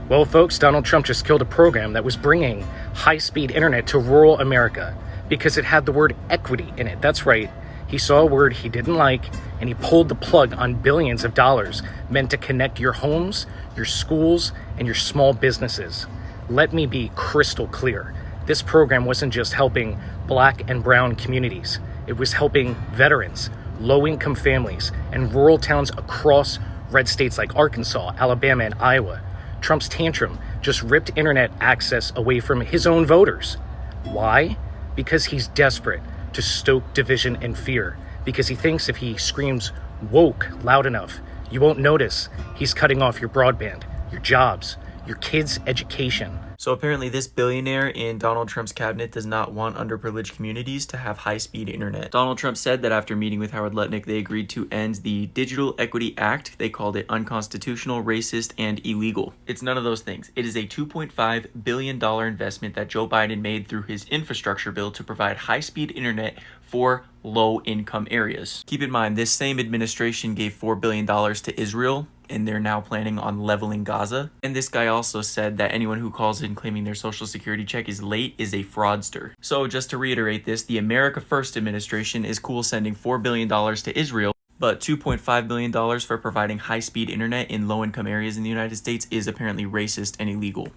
Well, folks, Donald Trump just killed a program that was bringing high-speed internet to rural America because it had the word equity in it. That's right. He saw a word he didn't like, and he pulled the plug on billions of dollars meant to connect your homes, your schools, and your small businesses. Let me be crystal clear. This program wasn't just helping Black and brown communities. It was helping veterans, low-income families, and rural towns across red states like Arkansas, Alabama, and Iowa. Trump's tantrum just ripped internet access away from his own voters. Why? Because he's desperate to stoke division and fear. Because he thinks if he screams woke loud enough, you won't notice he's cutting off your broadband, your jobs, your kids' education. So apparently this billionaire in Donald Trump's cabinet does not want underprivileged communities to have high-speed internet. Donald Trump said that after meeting with Howard Lutnick, they agreed to end the Digital Equity Act. They called it unconstitutional, racist, and illegal. It's none of those things. It is a $2.5 billion investment that Joe Biden made through his infrastructure bill to provide high-speed internet for low-income areas. Keep in mind, this same administration gave $4 billion to Israel, and they're now planning on leveling Gaza. And this guy also said that anyone who calls in claiming their social security check is late is a fraudster. So just to reiterate this, the America First administration is cool sending $4 billion to Israel, but $2.5 billion for providing high-speed internet in low-income areas in the United States is apparently racist and illegal.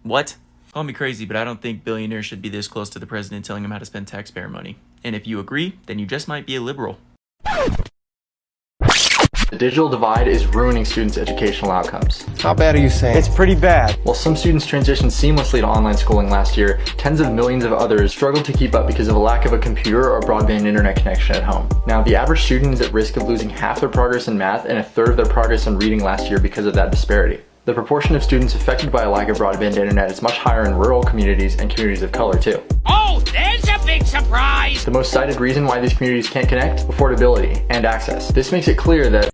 What? Call me crazy, but I don't think billionaires should be this close to the president telling him how to spend taxpayer money. And if you agree, then you just might be a liberal. The digital divide is ruining students' educational outcomes. How bad are you saying? It's pretty bad. While some students transitioned seamlessly to online schooling last year, tens of millions of others struggled to keep up because of a lack of a computer or broadband internet connection at home. Now, the average student is at risk of losing half their progress in math and a third of their progress in reading last year because of that disparity. The proportion of students affected by a lack of broadband internet is much higher in rural communities and communities of color too. Oh, there's a big surprise! The most cited reason why these communities can't connect? Affordability and access. This makes it clear that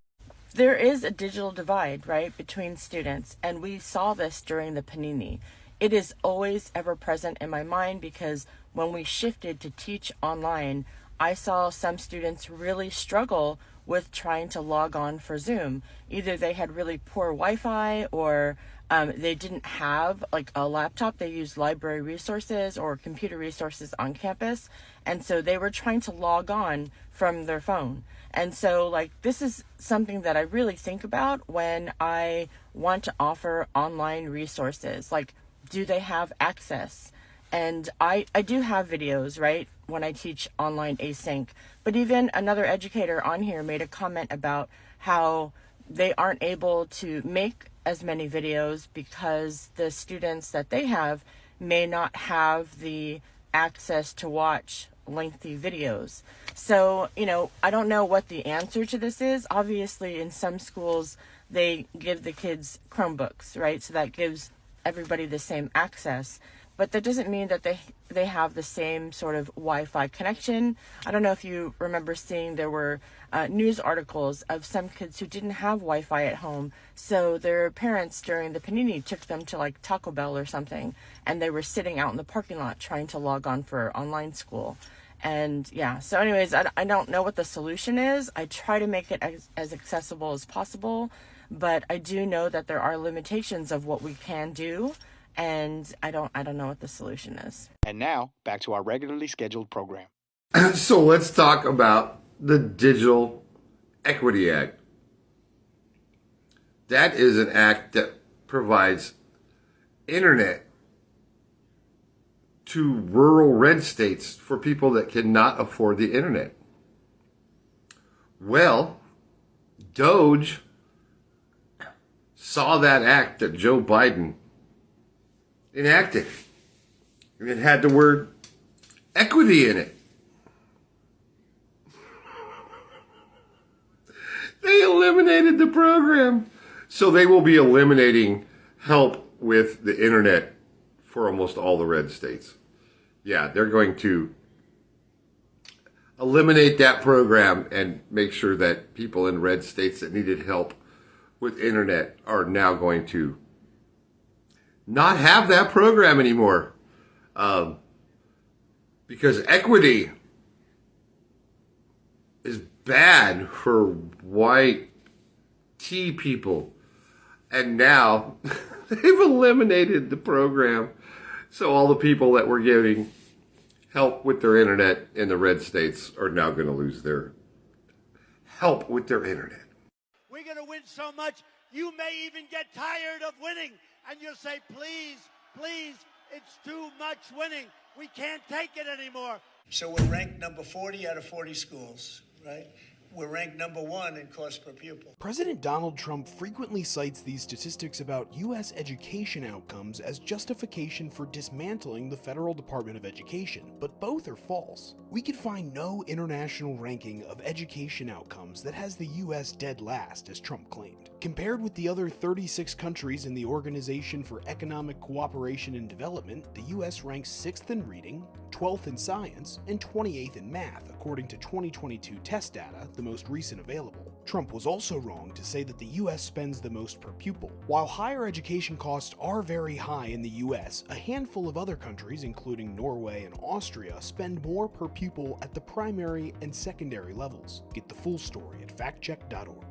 there is a digital divide, right, between students, and we saw this during the Panini. It is always ever present in my mind because when we shifted to teach online, I saw some students really struggle with trying to log on for Zoom. Either they had really poor Wi-Fi or they didn't have like a laptop. They used library resources or computer resources on campus. And so they were trying to log on from their phone. And so like this is something that I really think about when I want to offer online resources. Like, do they have access? And I do have videos, right, when I teach online async. But even another educator on here made a comment about how they aren't able to make as many videos because the students that they have may not have the access to watch lengthy videos. So, you know, I don't know what the answer to this is. Obviously, in some schools, they give the kids Chromebooks, right? So that gives everybody the same access. But that doesn't mean that they have the same sort of Wi-Fi connection. I don't know if you remember seeing there were news articles of some kids who didn't have Wi-Fi at home. So their parents during the Panini took them to like Taco Bell or something. And they were sitting out in the parking lot trying to log on for online school. And yeah, so anyways, I don't know what the solution is. I try to make it as accessible as possible. But I do know that there are limitations of what we can do. And I don't know what the solution is. And now, back to our regularly scheduled program. So let's talk about the Digital Equity Act. That is an act that provides internet to rural red states for people that cannot afford the internet. Well, Doge saw that act that Joe Biden enacted, and it had the word equity in it. They eliminated the program. So they will be eliminating help with the internet for almost all the red states. Yeah, they're going to eliminate that program and make sure that people in red states that needed help with internet are now going to not have that program anymore. Because equity is bad for white tea people. And now They've eliminated the program. So all the people that were giving help with their internet in the red states are now going to lose their help with their internet. We're going to win so much, you may even get tired of winning. And you'll say, please, please, it's too much winning. We can't take it anymore. So we're ranked number 40 out of 40 schools, right? We're ranked number 1 in cost per pupil. President Donald Trump frequently cites these statistics about U.S. education outcomes as justification for dismantling the Federal Department of Education, but both are false. We could find no international ranking of education outcomes that has the U.S. dead last, as Trump claimed. Compared with the other 36 countries in the Organization for Economic Cooperation and Development, the U.S. ranks 6th in reading, 12th in science, and 28th in math, according to 2022 test data, the most recent available. Trump was also wrong to say that the U.S. spends the most per pupil. While higher education costs are very high in the U.S., a handful of other countries, including Norway and Austria, spend more per pupil at the primary and secondary levels. Get the full story at factcheck.org.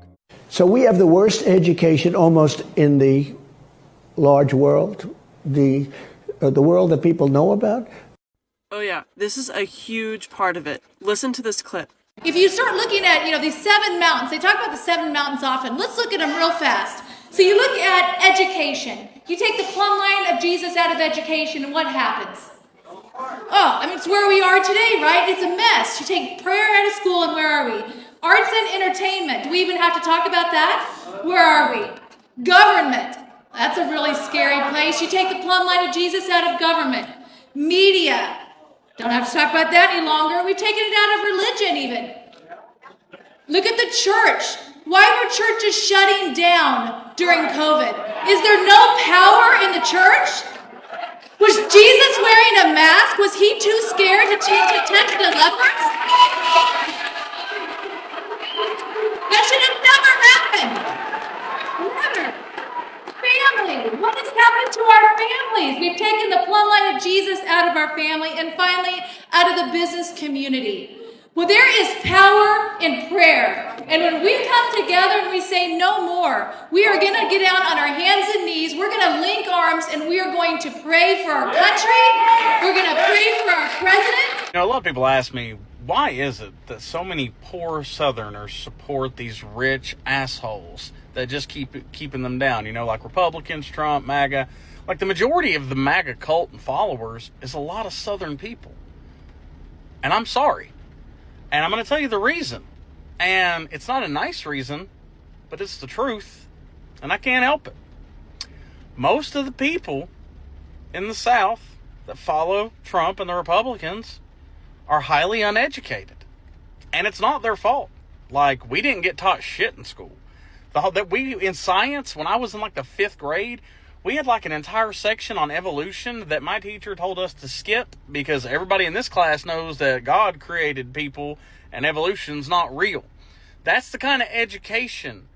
So we have the worst education almost in the large world, the world that people know about. Oh yeah, this is a huge part of it. Listen to this clip. If you start looking at, these 7 mountains, they talk about the 7 mountains often. Let's look at them real fast. So you look at education. You take the plumb line of Jesus out of education, and what happens? It's where we are today, right? It's a mess. You take prayer out of school, and where are we? Arts and entertainment. Do we even have to talk about that? Where are we? Government. That's a really scary place. You take the plumb line of Jesus out of government. Media. Don't have to talk about that any longer. We've taken it out of religion even. Look at the church. Why were churches shutting down during COVID? Is there no power in the church? Was Jesus wearing a mask? Was he too scared to touch the lepers? That should have never happened. Never. Family. What has happened to our families? We've taken the plumb line of Jesus out of our family and finally out of the business community. Well, there is power in prayer. And when we come together and we say no more, we are going to get down on our hands and knees. We're going to link arms and we are going to pray for our country. We're going to pray for our president. A lot of people ask me, why is it that so many poor Southerners support these rich assholes that just keeping them down? Like Republicans, Trump, MAGA. Like the majority of the MAGA cult and followers is a lot of Southern people. And I'm sorry. And I'm going to tell you the reason. And it's not a nice reason, but it's the truth. And I can't help it. Most of the people in the South that follow Trump and the Republicans are highly uneducated. And it's not their fault. Like, we didn't get taught shit in school. In science, when I was in like the 5th grade, we had like an entire section on evolution that my teacher told us to skip because everybody in this class knows that God created people and evolution's not real. That's the kind of education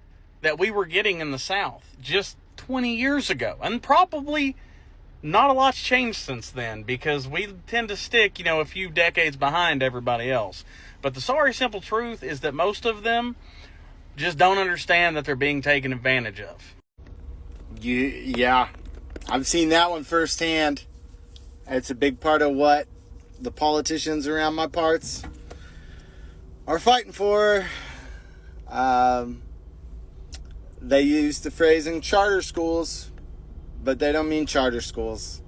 that we were getting in the South just 20 years ago. And probably not a lot's changed since then because we tend to stick, a few decades behind everybody else. But the sorry simple truth is that most of them just don't understand that they're being taken advantage of. Yeah, I've seen that one firsthand. It's a big part of what the politicians around my parts are fighting for. They use the phrasing charter schools, but they don't mean charter schools.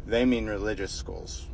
They mean religious schools.